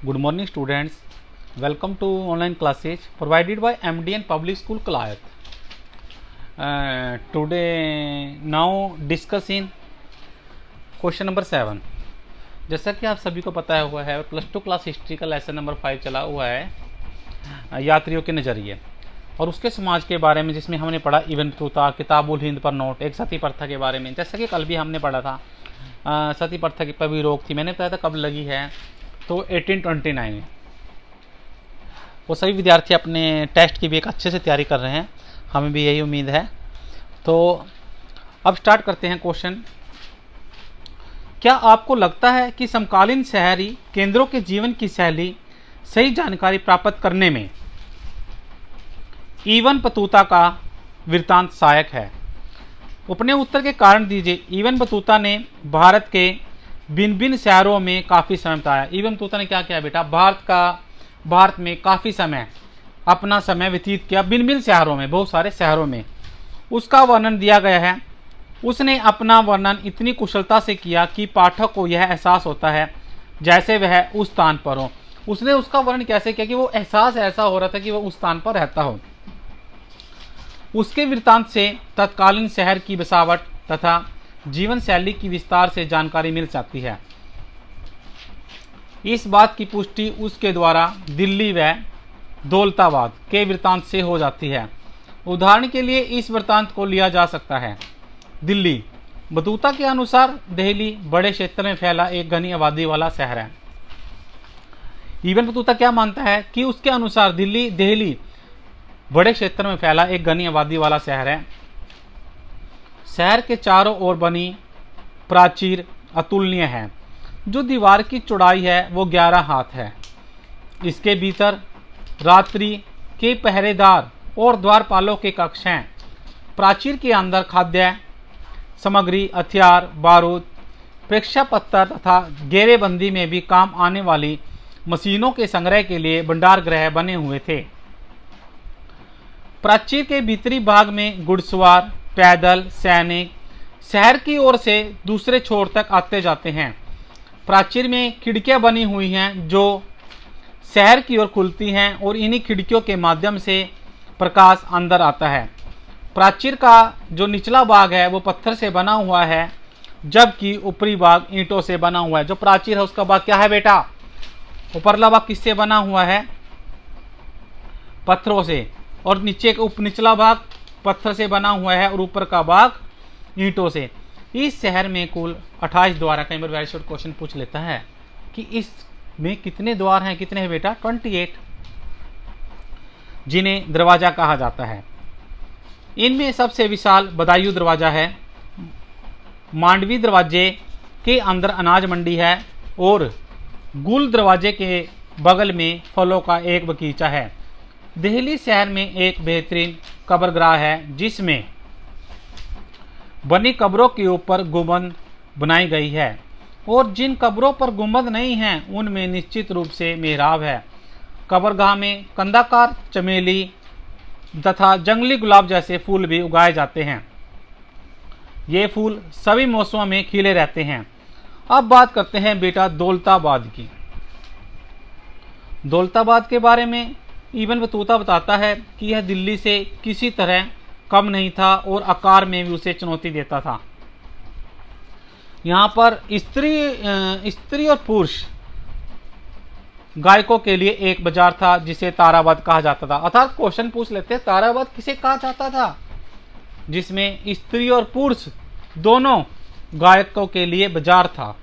Good morning students, welcome to online classes provided by MDN Public School Kalayat. Today now discussing question number 7। जैसा कि आप सभी को पता हुआ है +2 क्लास हिस्ट्री का लेसन नंबर 5 चला हुआ है यात्रियों के नज़रिए और उसके समाज के बारे में, जिसमें हमने पढ़ा इबन बतूता, किताबुल हिंद पर नोट, एक सती प्रथा के बारे में। जैसा कि कल भी हमने पढ़ा था सती प्रथा की पर भी रोक थी, मैंने बताया था कब लगी है, तो 1829 में। वो सभी विद्यार्थी अपने टेस्ट की भी एक अच्छे से तैयारी कर रहे हैं, हमें भी यही उम्मीद है। तो अब स्टार्ट करते हैं क्वेश्चन। क्या आपको लगता है कि समकालीन शहरी केंद्रों के जीवन की शैली सही जानकारी प्राप्त करने में इबन बतूता का वृत्तांत सहायक है? अपने उत्तर के कारण दीजिए। इबन बतूता ने भारत के भिन्न भिन्न शहरों में काफ़ी समय बिताया। इबन बतूता ने क्या किया बेटा, भारत में काफ़ी समय अपना समय व्यतीत किया, भिन्न भिन्न शहरों में, बहुत सारे शहरों में। उसका वर्णन दिया गया है। उसने अपना वर्णन इतनी कुशलता से किया कि पाठक को यह एहसास होता है जैसे वह उस स्थान पर हो। उसने उसका वर्णन कैसे किया कि वो एहसास ऐसा हो रहा था कि वह उस स्थान पर रहता हो। उसके वृत्तांत से तत्कालीन शहर की बसावट तथा जीवन शैली की विस्तार से जानकारी मिल सकती है। इस बात की पुष्टि उसके द्वारा दिल्ली व दौलताबाद के वृत्तांत से हो जाती है। उदाहरण के लिए इस वृत्तांत को लिया जा सकता है। दिल्ली बतूता के अनुसार दिल्ली बड़े क्षेत्र में फैला एक घनी आबादी वाला शहर है। इबन बतूता क्या मानता है कि उसके अनुसार दिल्ली बड़े क्षेत्र में फैला एक घनी आबादी वाला शहर है। शहर के चारों ओर बनी प्राचीर अतुलनीय है। जो दीवार की चौड़ाई है वो 11 हाथ है। इसके भीतर रात्रि के पहरेदार और द्वारपालों के कक्ष हैं। प्राचीर के अंदर खाद्य सामग्री, हथियार, बारूद, प्रेक्षापत्र तथा घेरेबंदी में भी काम आने वाली मशीनों के संग्रह के लिए भंडार गृह बने हुए थे। प्राचीर के भीतरी भाग में घुड़सवार, पैदल सैनिक शहर की ओर से दूसरे छोर तक आते जाते हैं। प्राचीर में खिड़कियां बनी हुई हैं जो शहर की ओर खुलती हैं और इन्हीं खिड़कियों के माध्यम से प्रकाश अंदर आता है। प्राचीर का जो निचला भाग है वो पत्थर से बना हुआ है, जबकि ऊपरी भाग ईंटों से बना हुआ है। जो प्राचीर है उसका भाग क्या है बेटा, ऊपरला भाग किससे बना हुआ है, पत्थरों से, और नीचे का निचला भाग पत्थर से बना हुआ है और ऊपर का भाग ईंटों से। इस शहर में कुल 28 द्वार है। कई बार वेरी शॉर्ट क्वेश्चन पूछ लेता है कि इसमें कितने द्वार हैं, कितने हैं बेटा, 28, जिन्हें दरवाजा कहा जाता है। इनमें सबसे विशाल बदायूं दरवाजा है। मांडवी दरवाजे के अंदर अनाज मंडी है और गुल दरवाजे के बगल में फलों का एक बगीचा है। दिल्ली शहर में एक बेहतरीन कब्रगाह है जिसमें बनी कब्रों के ऊपर गुंबद बनाई गई है और जिन कब्रों पर गुंबद नहीं हैं उनमें निश्चित रूप से मेहराब है। कब्रगाह में कंदाकार, चमेली तथा जंगली गुलाब जैसे फूल भी उगाए जाते हैं। ये फूल सभी मौसमों में खिले रहते हैं। अब बात करते हैं बेटा दौलताबाद की। दौलताबाद के बारे में इबन बतूता बताता है कि यह दिल्ली से किसी तरह कम नहीं था और आकार में भी उसे चुनौती देता था। यहाँ पर स्त्री और पुरुष गायकों के लिए एक बाजार था जिसे ताराबाद कहा जाता था। अर्थात क्वेश्चन पूछ लेते हैं ताराबाद किसे कहा जाता था, जिसमें स्त्री और पुरुष दोनों गायकों के लिए बाजार था।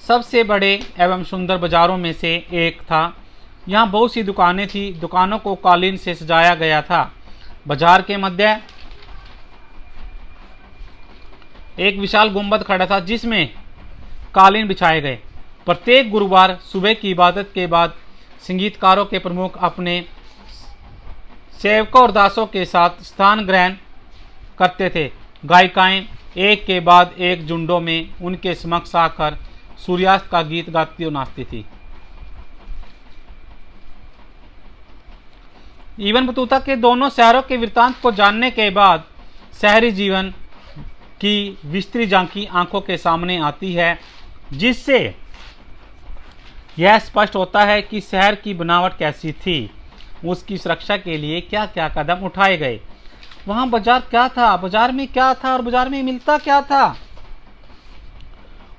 सबसे बड़े एवं सुंदर बाजारों में से एक था। यहाँ बहुत सी दुकानें थी। दुकानों को कालीन से सजाया गया था। बाजार के मध्य एक विशाल गुंबद खड़ा था जिसमें कालीन बिछाए गए। प्रत्येक गुरुवार सुबह की इबादत के बाद संगीतकारों के प्रमुख अपने सेवकों और दासों के साथ स्थान ग्रहण करते थे। गायिकाएं एक के बाद एक झुंडों में उनके समक्ष आकर सूर्यास्त का गीत गाती और नाचती थी। इबन बतूता के दोनों शहरों के वृत्तांत को जानने के बाद शहरी जीवन की विस्तृत झांकी आंखों के सामने आती है, जिससे यह स्पष्ट होता है कि शहर की बनावट कैसी थी, उसकी सुरक्षा के लिए क्या क्या कदम उठाए गए, वहां बाजार क्या था, बाजार में क्या था और बाजार में मिलता क्या था,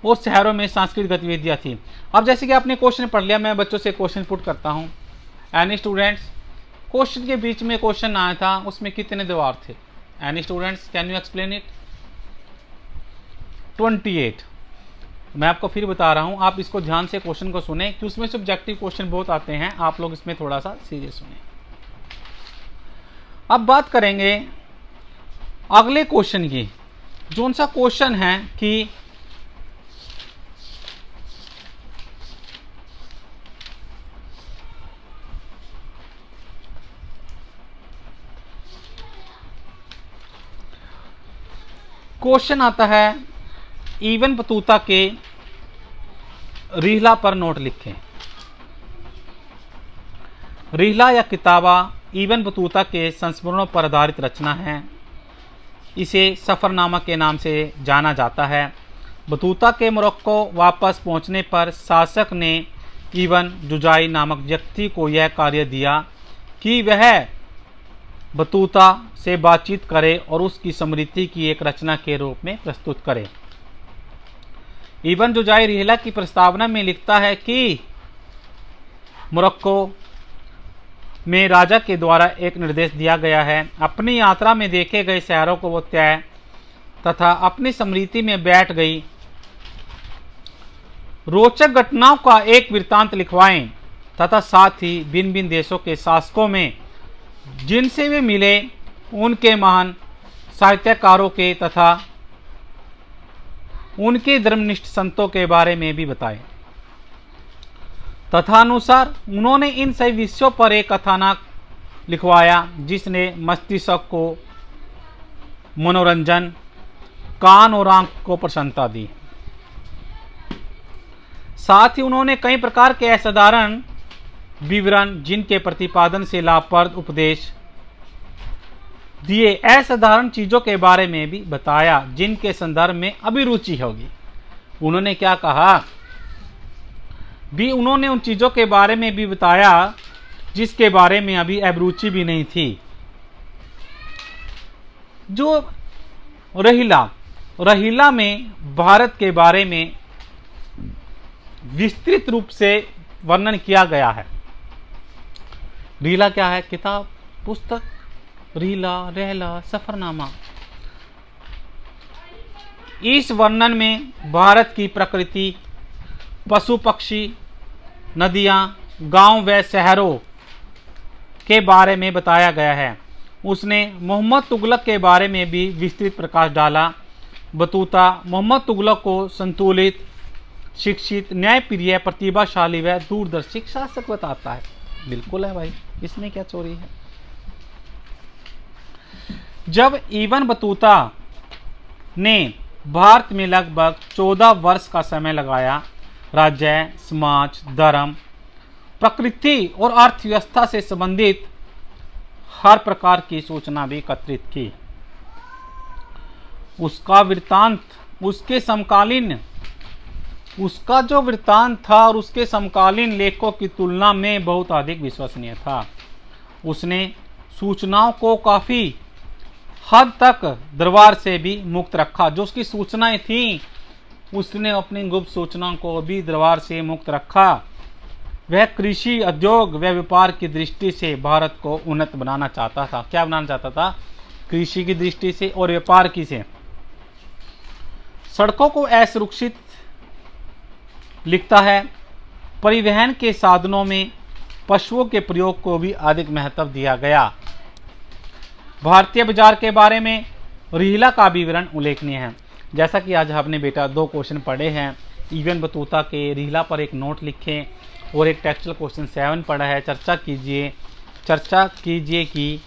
और शहरों में सांस्कृतिक गतिविधियां थी। अब जैसे कि आपने क्वेश्चन पढ़ लिया, मैं बच्चों से क्वेश्चन पुट करता हूं। एनी स्टूडेंट्स, क्वेश्चन के बीच में क्वेश्चन आया था, उसमें कितने द्वार थे? Any students, can you explain it? 28। मैं आपको फिर बता रहा हूं, आप इसको ध्यान से क्वेश्चन को सुने कि उसमें सब्जेक्टिव क्वेश्चन बहुत आते हैं, आप लोग इसमें थोड़ा सा सीरियस सुने। अब बात करेंगे अगले क्वेश्चन की। जो सा क्वेश्चन है कि क्वेश्चन आता है इब्न बतूता के रिहला पर नोट लिखें। रिहला या किताबा इब्न बतूता के संस्मरणों पर आधारित रचना है। इसे सफ़रनामा के नाम से जाना जाता है। बतूता के मोरक्को वापस पहुंचने पर शासक ने इब्न जुजाई नामक व्यक्ति को यह कार्य दिया कि वह बतूता से बातचीत करे और उसकी स्मृति की एक रचना के रूप में प्रस्तुत करे। इब्न जुजाई रिहला की प्रस्तावना में लिखता है कि मोरक्को में राजा के द्वारा एक निर्देश दिया गया है, अपनी यात्रा में देखे गए शहरों को वो तय तथा अपनी स्मृति में बैठ गई रोचक घटनाओं का एक वृत्तांत लिखवाएं तथा साथ ही भिन्न भिन्न देशों के शासकों में जिनसे वे मिले उनके महान साहित्यकारों के तथा उनके धर्मनिष्ठ संतों के बारे में भी बताए। तथानुसार उन्होंने इन सभी विषयों पर एक कथानक लिखवाया जिसने मस्तिष्क को मनोरंजन, कान और आंख को प्रसन्नता दी। साथ ही उन्होंने कई प्रकार के असाधारण विवरण जिनके प्रतिपादन से लाभप्रद उपदेश दिए, असाधारण चीजों के बारे में भी बताया जिनके संदर्भ में अभिरुचि होगी। उन्होंने क्या कहा भी, उन्होंने उन चीजों के बारे में भी बताया जिसके बारे में अभी अभिरुचि भी नहीं थी। जो रहीला में भारत के बारे में विस्तृत रूप से वर्णन किया गया है। रीला क्या है? किताब, पुस्तक, रीला, रहला, सफरनामा। इस वर्णन में भारत की प्रकृति, पशु पक्षी, नदियां, गांव व शहरों के बारे में बताया गया है। उसने मोहम्मद तुगलक के बारे में भी विस्तृत प्रकाश डाला। बतूता मोहम्मद तुगलक को संतुलित, शिक्षित, न्यायप्रिय, प्रतिभाशाली व दूरदर्शी शासक बताता है। बिल्कुल है भाई, इसमें क्या चोरी है। जब इब्न बतूता ने भारत में लगभग 14 वर्ष का समय लगाया, राज्य, समाज, धर्म, प्रकृति और अर्थव्यवस्था से संबंधित हर प्रकार की सूचना भी एकत्रित की। उसका वृत्तांत उसका जो वृत्तांत था और उसके समकालीन लेखों की तुलना में बहुत अधिक विश्वसनीय था। उसने सूचनाओं को काफी हद तक दरबार से भी मुक्त रखा। जो उसकी सूचनाएं थीं, उसने अपनी गुप्त सूचनाओं को भी दरबार से मुक्त रखा। वह कृषि, उद्योग व व्यापार की दृष्टि से भारत को उन्नत बनाना चाहता था। क्या बनाना चाहता था? कृषि की दृष्टि से और व्यापार की से। सड़कों को असुरक्षित लिखता है। परिवहन के साधनों में पशुओं के प्रयोग को भी अधिक महत्व दिया गया। भारतीय बाजार के बारे में रिहला का विवरण उल्लेखनीय है। जैसा कि आज आपने बेटा 2 क्वेश्चन पढ़े हैं। इब्न बतूता के रिहला पर एक नोट लिखें और एक टेक्सचुअल क्वेश्चन 7 पढ़ा है। चर्चा कीजिए कि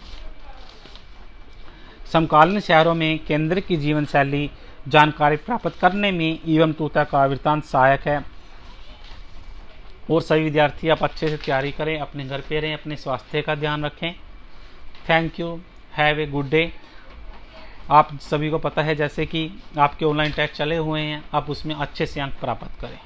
समकालीन शहरों में केंद्र की जीवन शैली जानकारी प्राप्त करने में इब्न बतूता का वृत्तांत सहायक है। और सभी विद्यार्थी आप अच्छे से तैयारी करें, अपने घर पे रहें, अपने स्वास्थ्य का ध्यान रखें। Thank you, have a good day. आप सभी को पता है जैसे कि आपके ऑनलाइन टेस्ट चले हुए हैं, आप उसमें अच्छे से अंक प्राप्त करें।